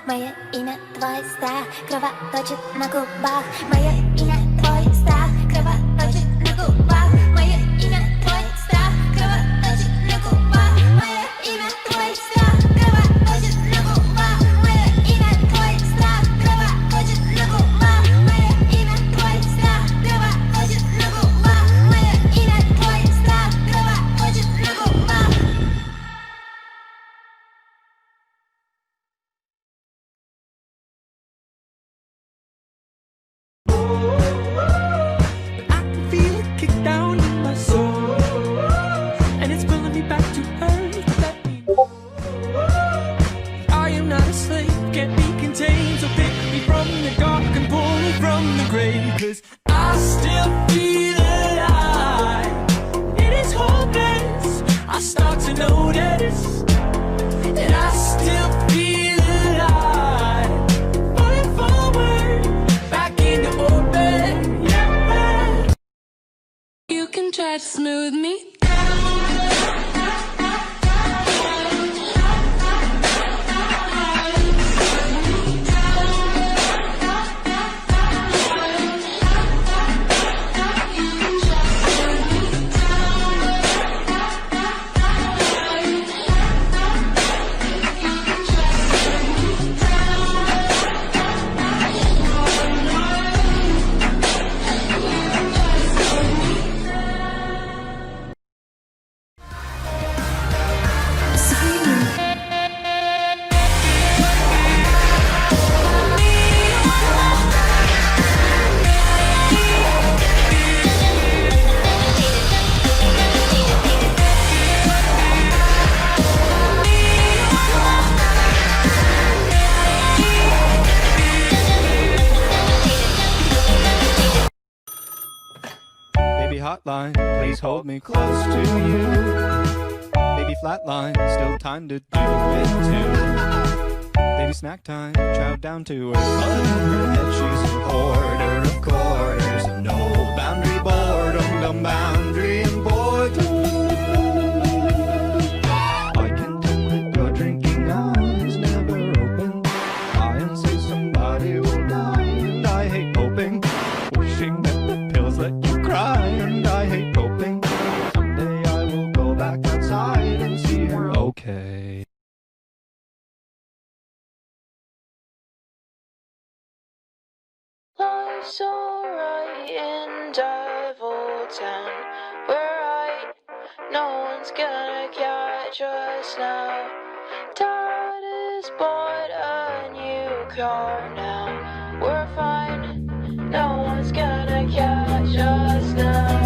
Моє ім'я, твій страх, кровоточить на губах. Моє ім'я, твій страх, кровоточить на губах. Моє ім'я, твій страх, кровоточить на губах. Моє ім'я, твій страх, кровоточить на губах. Моє ім'я, твій страх, кровоточить на губах. Моє ім'я, твій страх, кровоточить на губах. Моє ім'я, твій страх, кровоточить на губах. Cause I still feel alive. It is hopeless. I start to notice that I still feel alive. Falling forward, back into orbit. Yeah. You can try to smooth me down. Hotline, please hold me close to you. Baby flatline, still time to do it too. Baby snack time, chow down to her. On her head she's a hoarder of quarters. No boundary boredom, dumb boundary and boredom. I can tell that your drinking eyes never open. I am say somebody will die, and I hate hoping. Wishing that the pills let you cry, and I hate hoping someday I will go back outside and see her okay. Life's alright in Devil Town. We're right, no one's gonna catch us now. Dad has bought a new car now. We're fine, no one's gonna catch us now.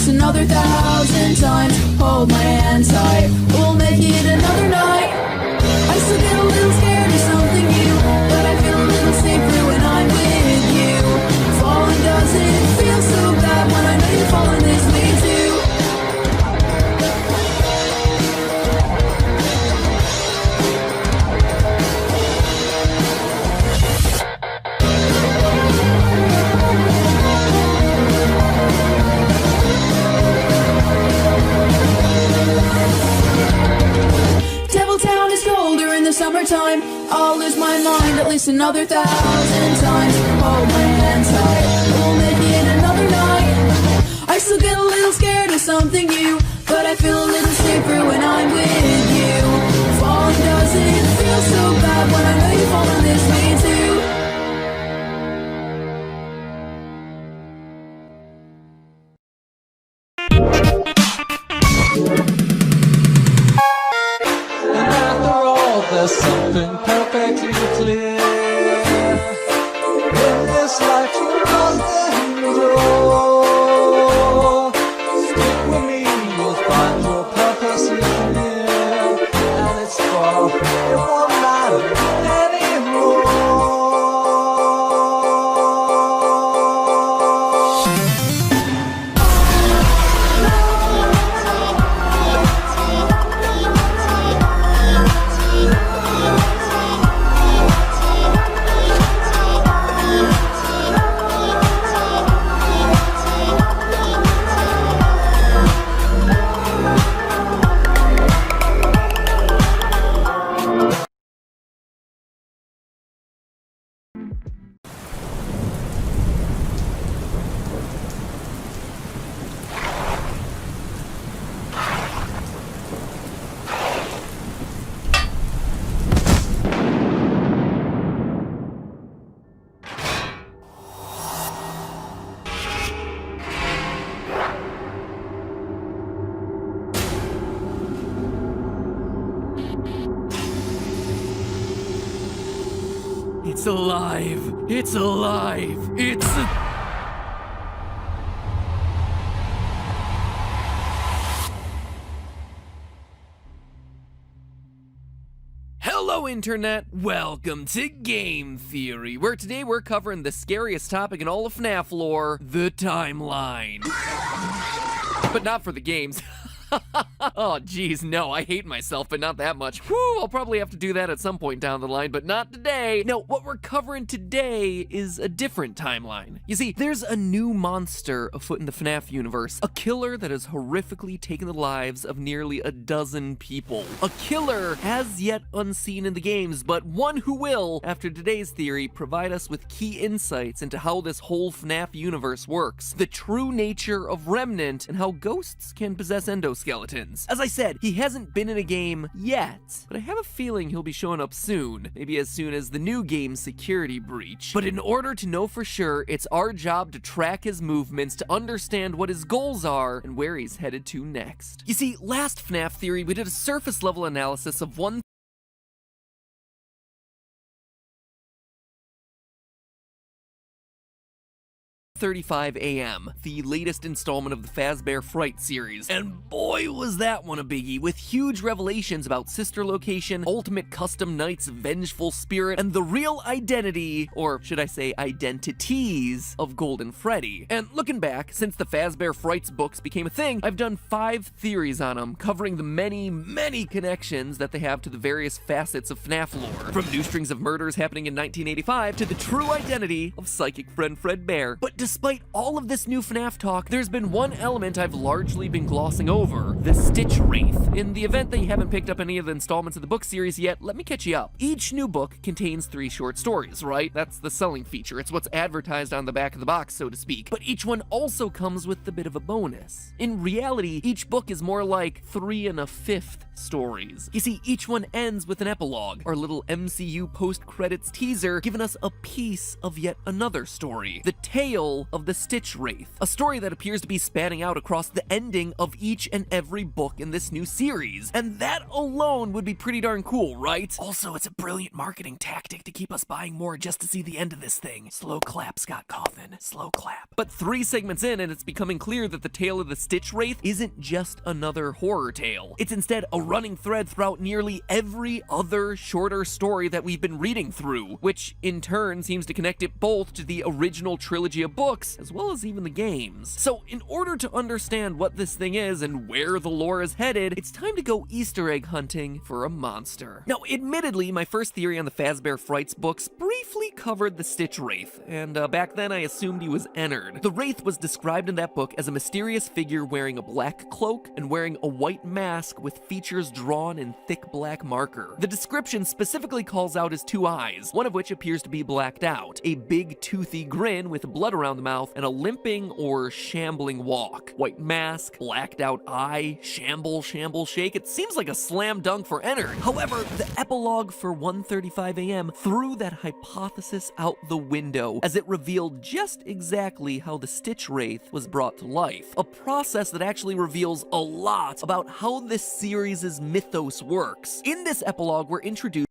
another 1,000 times. Hold my hand tight, we'll make it another night. I still get a little scared of something new, but I feel a little safer when I'm with you. Falling doesn't feel this another 1,000 times. Hold my hand tight, we'll make it another night. I still get a little scared of something new, but I feel a little safer when I'm with you. Falling doesn't feel so bad when I know you're falling this way too. And after all, there's something perfectly clear. In this life, you must endure. Stick with me, you'll find your purpose is near. And it's far, it won't matter anymore. It's alive! It's alive! Hello, Internet! Welcome to Game Theory, where today we're covering the scariest topic in all of FNAF lore, the timeline. But not for the games. Oh, geez, no, I hate myself, but not that much. Whew, I'll probably have to do that at some point down the line, but not today. No, what we're covering today is a different timeline. You see, there's a new monster afoot in the FNAF universe, a killer that has horrifically taken the lives of nearly a dozen people. A killer as yet unseen in the games, but one who will, after today's theory, provide us with key insights into how this whole FNAF universe works, the true nature of Remnant, and how ghosts can possess endoskeletons. As I said, he hasn't been in a game yet, but I have a feeling he'll be showing up soon, maybe as soon as the new game's security breach. But in order to know for sure, it's our job to track his movements, to understand what his goals are, and where he's headed to next. You see, last FNAF theory, we did a surface level analysis of 1:35 a.m., the latest installment of the Fazbear Fright series. And boy was that one a biggie, with huge revelations about sister location, ultimate custom knight's vengeful spirit, and the real identity, or should I say identities, of Golden Freddy. And looking back, since the Fazbear Frights books became a thing, I've done 5 theories on them, covering the many, many connections that they have to the various facets of FNAF lore. From new strings of murders happening in 1985 to the true identity of psychic friend Fredbear. But despite all of this new FNAF talk, there's been one element I've largely been glossing over, the Stitch Wraith. In the event that you haven't picked up any of the installments of the book series yet, let me catch you up. Each new book contains 3 short stories, right? That's the selling feature. It's what's advertised on the back of the box, so to speak. But each one also comes with a bit of a bonus. In reality, each book is more like 3 1/5 stories. You see, each one ends with an epilogue, our little MCU post-credits teaser, giving us a piece of yet another story. The tale of the Stitch Wraith, a story that appears to be spanning out across the ending of each and every book in this new series. And that alone would be pretty darn cool, right? Also, it's a brilliant marketing tactic to keep us buying more just to see the end of this thing. Slow clap, Scott Cawthon. Slow clap. But 3 segments in, and it's becoming clear that the tale of the Stitch Wraith isn't just another horror tale. It's instead a running thread throughout nearly every other shorter story that we've been reading through, which in turn seems to connect it both to the original trilogy of books books, as well as even the games. So in order to understand what this thing is and where the lore is headed, it's time to go Easter egg hunting for a monster. Now, admittedly, my first theory on the Fazbear Frights books briefly covered the Stitch Wraith, and back then I assumed he was Ennard. The Wraith was described in that book as a mysterious figure wearing a black cloak and wearing a white mask with features drawn in thick black marker. The description specifically calls out his two eyes, one of which appears to be blacked out, a big toothy grin with blood around the mouth, and a limping or shambling walk. White mask, blacked out eye, shamble, shake. It seems like a slam dunk for Ennard. However, the epilogue for 1:35 a.m. threw that hypothesis out the window, as it revealed just exactly how the Stitch Wraith was brought to life. A process that actually reveals a lot about how this series' mythos works. In this epilogue, we're introduced